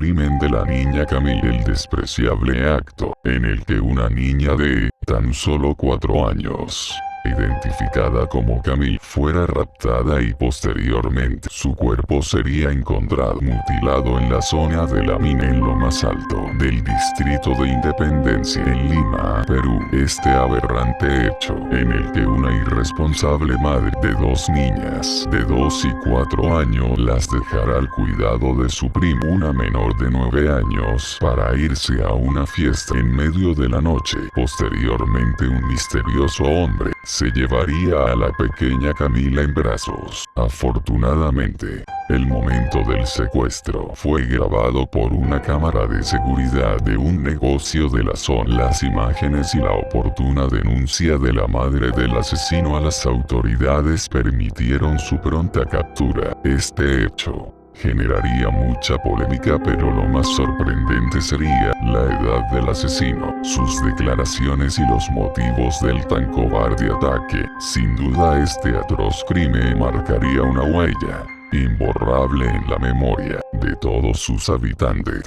crimen de la niña Camille, el despreciable acto en el que una niña de tan solo 4 años, identificada como Camille, fuera raptada y posteriormente su cuerpo sería encontrado mutilado en la zona de la mina en lo más alto del distrito de Independencia en Lima, Perú. Este aberrante hecho en el que una irresponsable madre de 2 niñas de 2 y 4 años las dejará al cuidado de su prima, una menor de 9 años, para irse a una fiesta en medio de la noche. Posteriormente un misterioso hombre se llevaría a la pequeña Camila en brazos. Afortunadamente, el momento del secuestro fue grabado por una cámara de seguridad de un negocio de la zona. Las imágenes y la oportuna denuncia de la madre del asesino a las autoridades permitieron su pronta captura. Este hecho generaría mucha polémica, pero lo más sorprendente sería la edad del asesino, sus declaraciones y los motivos del tan cobarde ataque. Sin duda este atroz crimen marcaría una huella imborrable en la memoria de todos sus habitantes.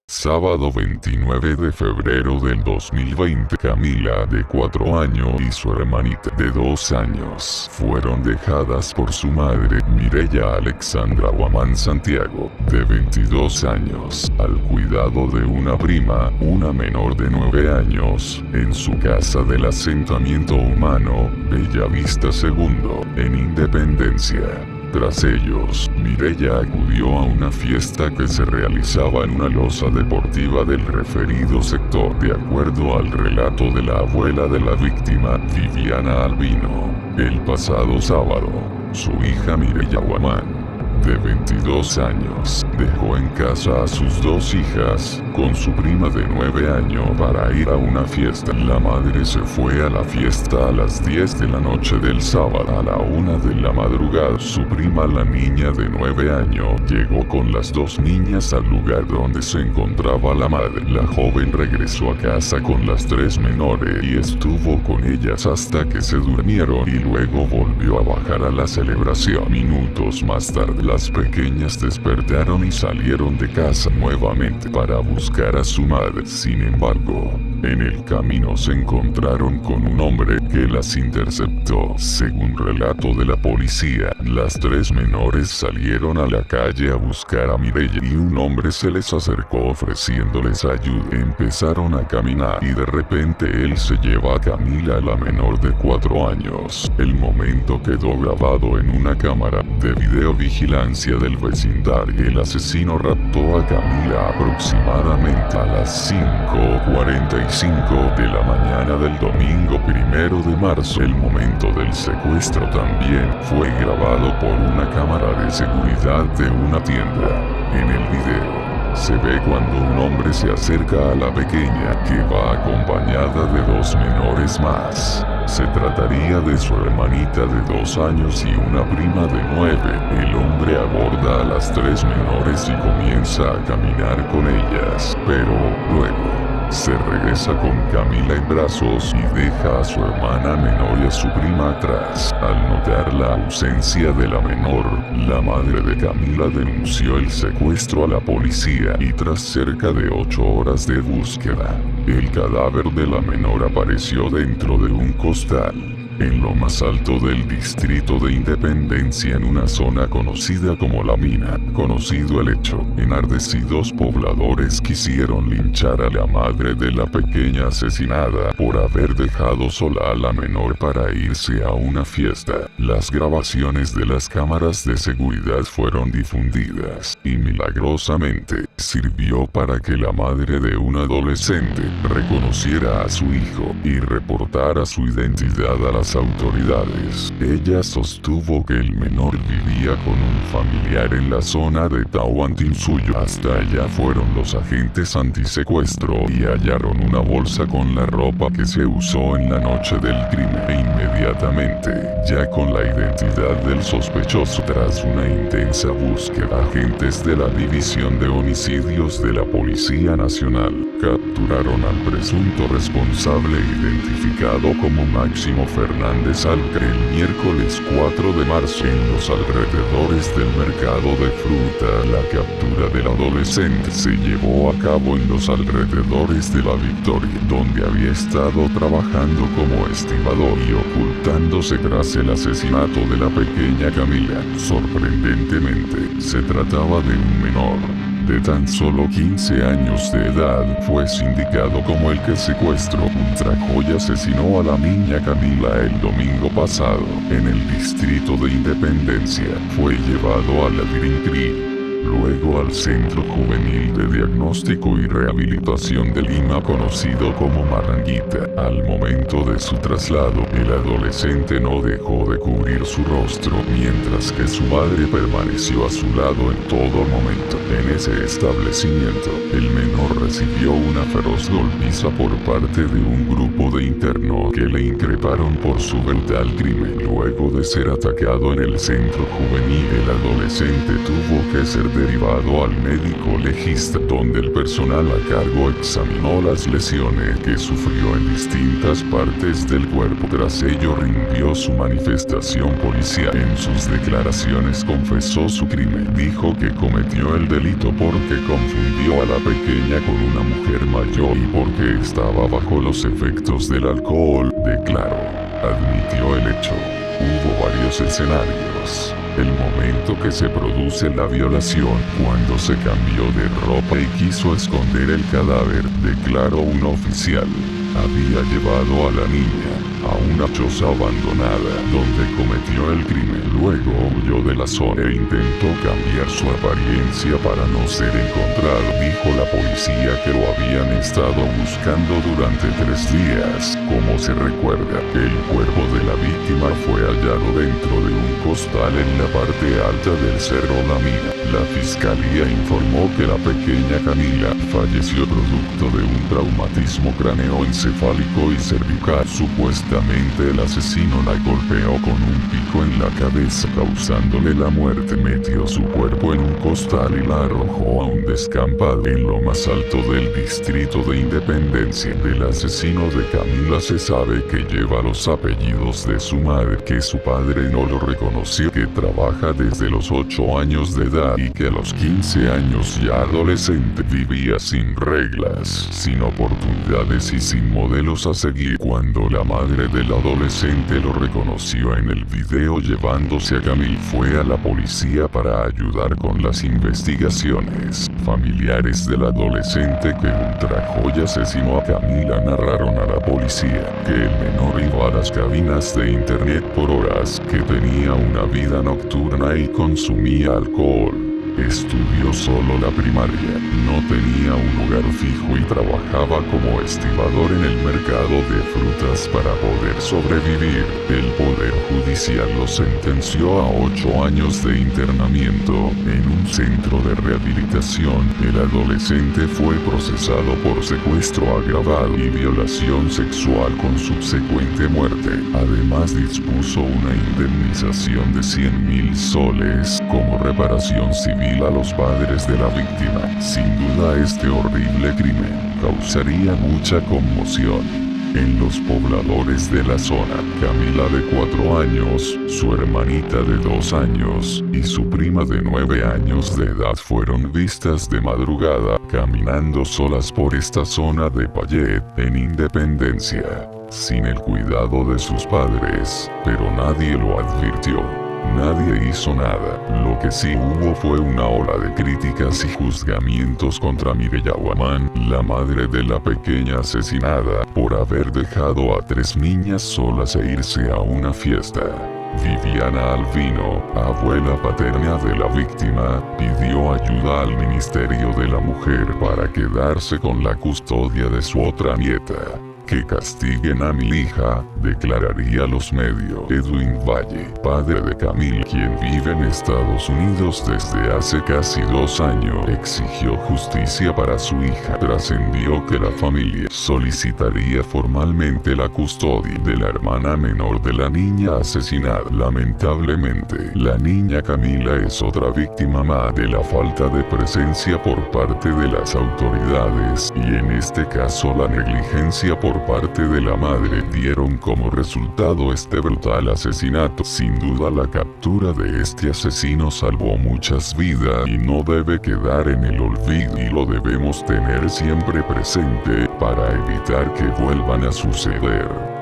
Sábado 29 de febrero del 2020, Camila, de 4 años, y su hermanita, de 2 años, fueron dejadas por su madre, Mireya Alexandra Guamán Santiago, de 22 años, al cuidado de una prima, una menor de 9 años, en su casa del asentamiento humano, Bellavista II, en Independencia. Tras ellos, Mireya acudió a una fiesta que se realizaba en una loza deportiva del referido sector. De acuerdo al relato de la abuela de la víctima, Viviana Albino, el pasado sábado, su hija Mireya Guamán, de 22 años, dejó en casa a sus 2 hijas, con su prima de 9 años, para ir a una fiesta. La madre se fue a la fiesta a las 10 de la noche del sábado. A la 1 de la madrugada, su prima, la niña de 9 años, llegó con las 2 niñas al lugar donde se encontraba la madre. La joven regresó a casa con las 3 menores y estuvo con ellas hasta que se durmieron, y luego volvió a bajar a la celebración. Minutos más tarde, las pequeñas despertaron y salieron de casa nuevamente para buscar a su madre. Sin embargo, en el camino se encontraron con un hombre que las interceptó. Según relato de la policía, las 3 menores salieron a la calle a buscar a Mireya y un hombre se les acercó ofreciéndoles ayuda. Empezaron a caminar y de repente él se lleva a Camila, la menor de 4 años. El momento quedó grabado en una cámara de videovigilancia del vecindario. El asesino raptó a Camila aproximadamente a las 5:45 de la mañana del domingo 1 de marzo. El momento del secuestro también fue grabado por una cámara de seguridad de una tienda. En el video se ve cuando un hombre se acerca a la pequeña, que va acompañada de 2 menores más. Se trataría de su hermanita de 2 años y una prima de 9. El hombre aborda a las 3 menores y comienza a caminar con ellas, pero luego se regresa con Camila en brazos y deja a su hermana menor y a su prima atrás. Al notar la ausencia de la menor, la madre de Camila denunció el secuestro a la policía y tras cerca de 8 horas de búsqueda, el cadáver de la menor apareció dentro de un costal en lo más alto del distrito de Independencia, en una zona conocida como La Mina. Conocido el hecho, enardecidos pobladores quisieron linchar a la madre de la pequeña asesinada por haber dejado sola a la menor para irse a una fiesta. Las grabaciones de las cámaras de seguridad fueron difundidas y milagrosamente sirvió para que la madre de un adolescente reconociera a su hijo y reportara su identidad a las autoridades. Ella sostuvo que el menor vivía con un familiar en la zona de Tahuantinsuyo. Hasta allá fueron los agentes antisecuestro y hallaron una bolsa con la ropa que se usó en la noche del crimen. E inmediatamente, ya con la identidad del sospechoso, tras una intensa búsqueda, agentes de la División de Homicidios de la Policía Nacional capturaron al presunto responsable identificado como Máximo Fernández Alca el miércoles 4 de marzo en los alrededores del mercado de fruta. La captura del adolescente se llevó a cabo en los alrededores de La Victoria, donde había estado trabajando como estibador y ocultándose tras el asesinato de la pequeña Camila. Sorprendentemente, se trataba de un menor de tan solo 15 años de edad. Fue sindicado como el que secuestró, ultrajó y asesinó a la niña Camila el domingo pasado, en el distrito de Independencia. Fue llevado a la Dirincri, luego al Centro Juvenil de Diagnóstico y Rehabilitación de Lima, conocido como Maranguita. Al momento de su traslado, el adolescente no dejó de cubrir su rostro, mientras que su madre permaneció a su lado en todo momento. En ese establecimiento, el menor recibió una feroz golpiza por parte de un grupo de internos que le increparon por su brutal crimen. Luego de ser atacado en el centro juvenil, el adolescente tuvo que ser derivado al médico legista, donde el personal a cargo examinó las lesiones que sufrió en distintas partes del cuerpo. Tras ello rindió su manifestación policial. En sus declaraciones confesó su crimen. Dijo que cometió el delito porque confundió a la pequeña con una mujer mayor y porque estaba bajo los efectos del alcohol. Declaró. Admitió el hecho. Hubo varios escenarios. El momento que se produce la violación, cuando se cambió de ropa y quiso esconder el cadáver, declaró un oficial. Había llevado a la niña a una choza abandonada, donde cometió el crimen. Luego huyó de la zona e intentó cambiar su apariencia para no ser encontrado. Dijo la policía que lo habían estado buscando durante 3 días. Como se recuerda, el cuerpo de la víctima fue hallado dentro de un costal en la parte alta del Cerro La Mina. La fiscalía informó que la pequeña Camila falleció producto de un traumatismo craneoencefálico y cervical. Supuestamente el asesino la golpeó con un pico en la cabeza, causándole la muerte. Metió su cuerpo en un costal y la arrojó a un descampado en lo más alto del distrito de Independencia. Del asesino de Camila se sabe que lleva los apellidos de su madre, que su padre no lo reconoció, que trabaja desde los 8 años de edad y que a los 15 años, ya adolescente, vivía sin reglas, sin oportunidades y sin modelos a seguir. Cuando la madre del adolescente lo reconoció en el video llevándose a Camila, fue a la policía para ayudar con las investigaciones. Familiares del adolescente que ultrajó y asesinó a Camila narraron a la policía que el menor iba a las cabinas de internet por horas, que tenía una vida nocturna y consumía alcohol. Estudió solo la primaria, no tenía un hogar fijo y trabajaba como estibador en el mercado de frutas para poder sobrevivir. El Poder Judicial lo sentenció a 8 años de internamiento en un centro de rehabilitación. El adolescente fue procesado por secuestro agravado y violación sexual con subsecuente muerte. Además dispuso una indemnización de 100.000 soles como reparación civil a los padres de la víctima. Sin duda, este horrible crimen causaría mucha conmoción en los pobladores de la zona. Camila, de 4 años, su hermanita de 2 años y su prima de 9 años de edad fueron vistas de madrugada caminando solas por esta zona de Payet, en Independencia, sin el cuidado de sus padres, pero nadie lo advirtió. Nadie hizo nada. Lo que sí hubo fue una ola de críticas y juzgamientos contra Mireya Guamán, la madre de la pequeña asesinada, por haber dejado a 3 niñas solas e irse a una fiesta. Viviana Albino, abuela paterna de la víctima, pidió ayuda al Ministerio de la Mujer para quedarse con la custodia de su otra nieta. Que castiguen a mi hija, declararía los medios. Edwin Valle, padre de Camille, quien vive en Estados Unidos desde hace casi 2 años, exigió justicia para su hija. Trascendió que la familia solicitaría formalmente la custodia de la hermana menor de la niña asesinada. Lamentablemente, la niña Camila es otra víctima más de la falta de presencia por parte de las autoridades, y en este caso la negligencia por parte de la madre dieron como resultado este brutal asesinato. Sin duda la captura de este asesino salvó muchas vidas y no debe quedar en el olvido, y lo debemos tener siempre presente para evitar que vuelvan a suceder.